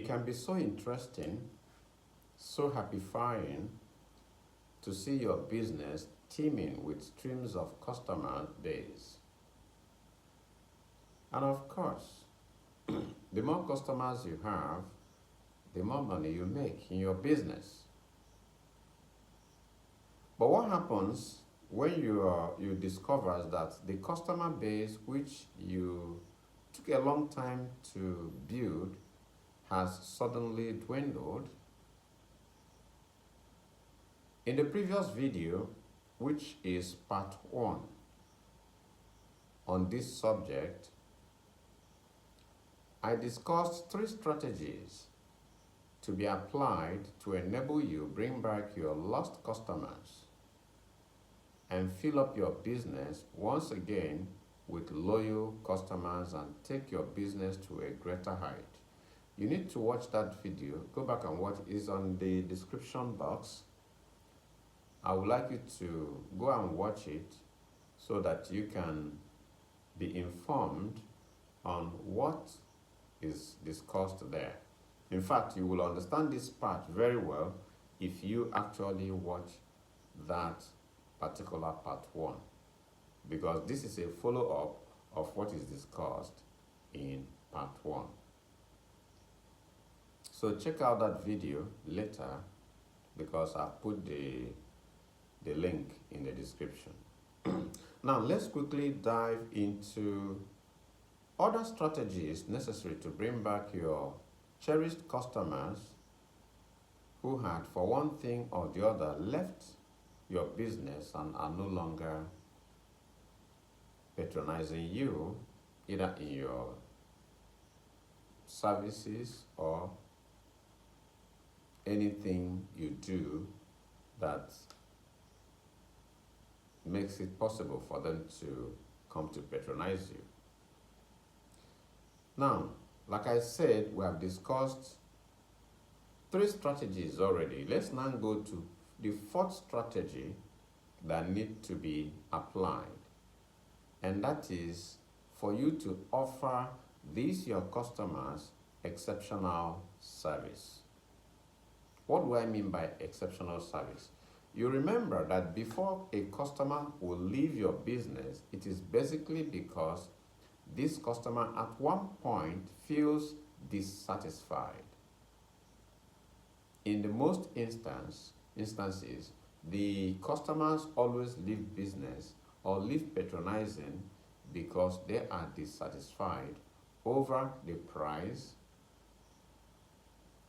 It can be so interesting, so happifying to see your business teeming with streams of customer base. And of course, the more customers you have, the more money you make in your business. But what happens when you discover that the customer base which you took a long time to build has suddenly dwindled? In the previous video, which is part 1 on this subject, I discussed 3 strategies to be applied to enable you bring back your lost customers and fill up your business once again with loyal customers and take your business to a greater height. You need to watch that video. Go back and watch it. It's on the description box. I would like you to go and watch it so that you can be informed on what is discussed there. In fact, you will understand this part very well if you actually watch that particular part 1, because this is a follow-up of what is discussed in part 1. So check out that video later, because I put the link in the description. Now let's quickly dive into other strategies necessary to bring back your cherished customers who had, for one thing or the other, left your business and are no longer patronizing you, either in your services or anything you do that makes it possible for them to come to patronize you. Now, like I said, we have discussed 3 strategies already. Let's now go to the 4th strategy that need to be applied. And that is for you to offer these your customers exceptional service. What do I mean by exceptional service? You remember that before a customer will leave your business, it is basically because this customer at one point feels dissatisfied. In the most instances, the customers always leave business or leave patronizing because they are dissatisfied over the price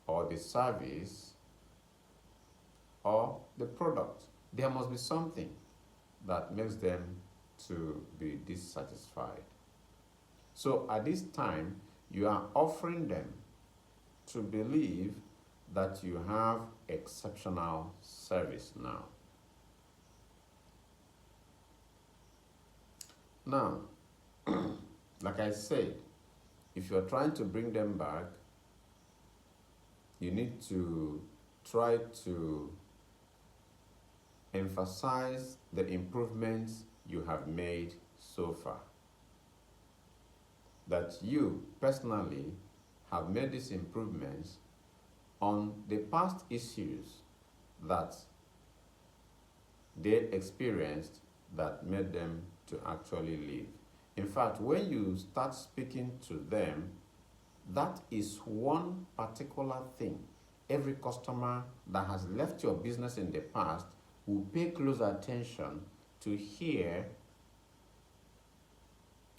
or the service or the product. There must be something that makes them to be dissatisfied. So at this time, you are offering them to believe that you have exceptional service now. Now, like I said, if you're trying to bring them back, you need to try to emphasize the improvements you have made so far. That you personally have made these improvements on the past issues that they experienced that made them to actually leave. In fact, when you start speaking to them, that is one particular thing every customer that has left your business in the past will pay close attention to hear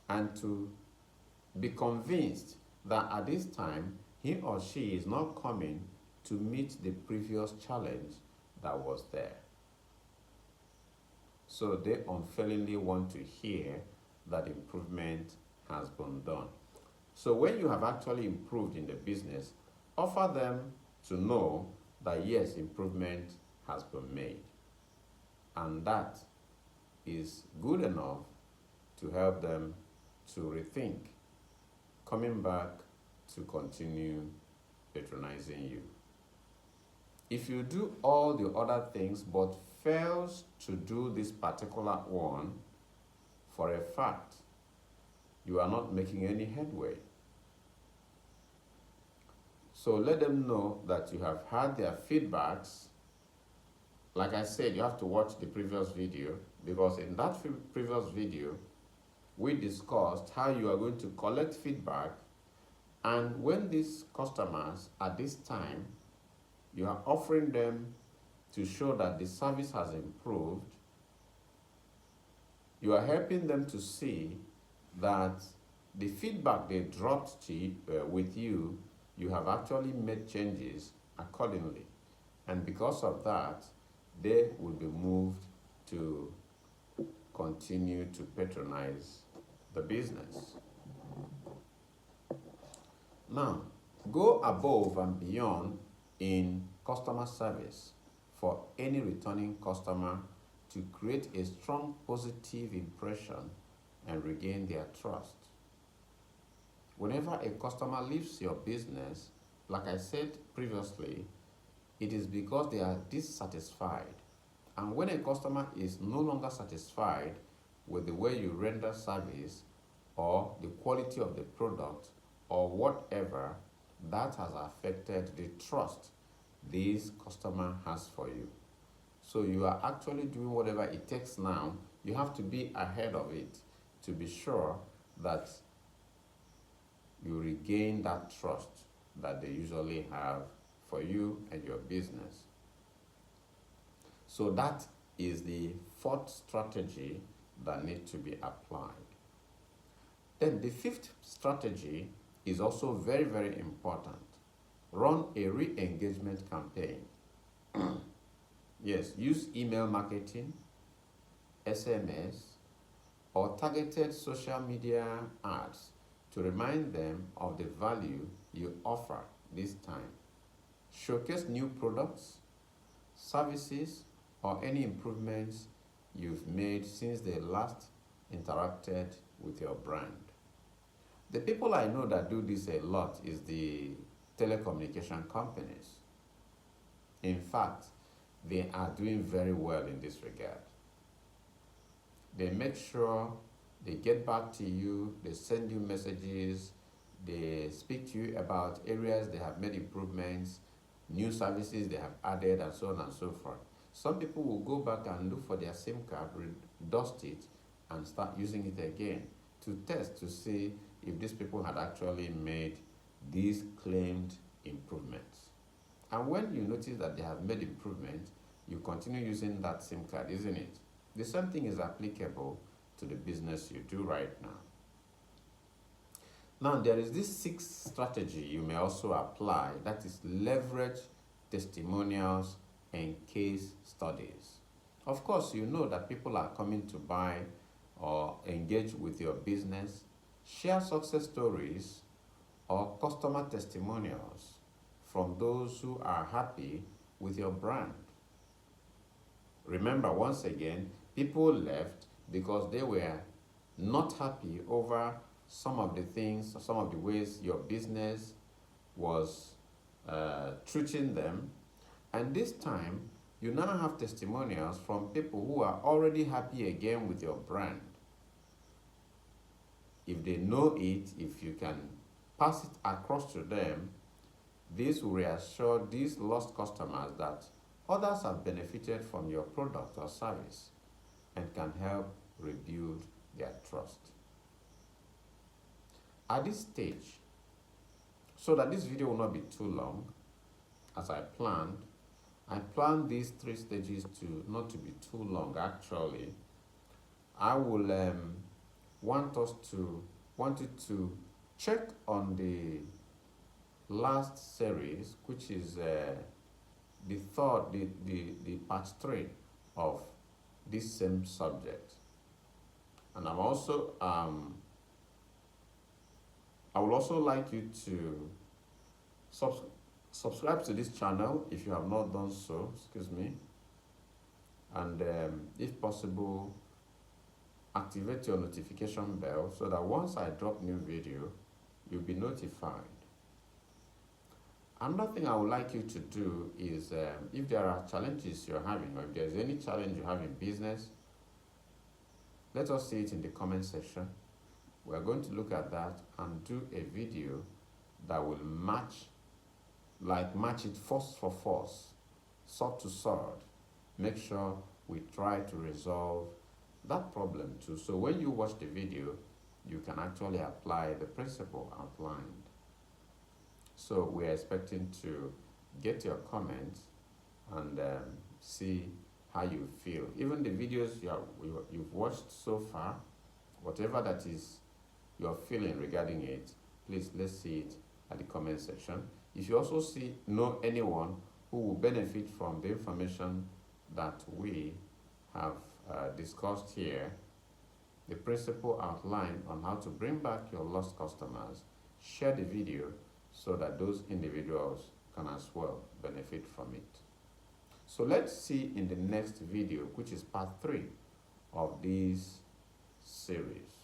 and to be convinced that at this time he or she is not coming to meet the previous challenge that was there. So they unfailingly want to hear that improvement has been done. So when you have actually improved in the business, offer them to know that yes, improvement has been made. And that is good enough to help them to rethink coming back to continue patronizing you. If you do all the other things but fails to do this particular one, for a fact, you are not making any headway. So let them know that you have had their feedbacks. Like I said, you have to watch the previous video, because in that previous video, we discussed how you are going to collect feedback, and when these customers at this time, you are offering them to show that the service has improved, you are helping them to see that the feedback they dropped with you, you have actually made changes accordingly. And because of that, they will be moved to continue to patronize the business. Now, go above and beyond in customer service for any returning customer to create a strong positive impression and regain their trust. Whenever a customer leaves your business, like I said previously, it is because they are dissatisfied. And when a customer is no longer satisfied with the way you render service or the quality of the product or whatever, that has affected the trust this customer has for you. So you are actually doing whatever it takes now. You have to be ahead of it to be sure that you regain that trust that they usually have for you and your business. So that is the fourth strategy that needs to be applied. Then the fifth strategy is also very, very important. Run a re-engagement campaign. Yes, use email marketing, SMS, or targeted social media ads to remind them of the value you offer this time. Showcase new products, services, or any improvements you've made since they last interacted with your brand. The people I know that do this a lot is the telecommunication companies. In fact, they are doing very well in this regard. They make sure they get back to you, they send you messages, they speak to you about areas they have made improvements, new services they have added, and so on and so forth. Some people will go back and look for their SIM card, dust it, and start using it again to test to see if these people had actually made these claimed improvements. And when you notice that they have made improvements, you continue using that SIM card, isn't it? The same thing is applicable to the business you do right now. Now, there is this sixth strategy you may also apply, that is leverage testimonials and case studies. Of course, you know that people are coming to buy or engage with your business. Share success stories or customer testimonials from those who are happy with your brand. Remember, once again, people left because they were not happy over some of the things, some of the ways your business was treating them. And this time, you now have testimonials from people who are already happy again with your brand. If they know it, if you can pass it across to them, this will reassure these lost customers that others have benefited from your product or service and can help rebuild their trust. At this stage, so that this video will not be too long, as I planned these three stages to not to be too long actually. I will want you to check on the last series, which is the part 3 of this same subject. And I'm also I would also like you to subscribe to this channel if you have not done so, and if possible, activate your notification bell so that once I drop new video, you'll be notified. Another thing I would like you to do is, if there are challenges you're having, or if there's any challenge you have in business, let us see it in the comment section. We're going to look at that and do a video that will match like match it force for force, sword to sword. Make sure we try to resolve that problem too. So when you watch the video, you can actually apply the principle outlined. So we're expecting to get your comments and see how you feel. Even the videos you've watched so far, whatever that is you're feeling regarding it, please let's see it at the comment section. If you also know anyone who will benefit from the information that we have discussed here, the principle outlined on how to bring back your lost customers, share the video so that those individuals can as well benefit from it. So let's see in the next video, which is part 3 of this series.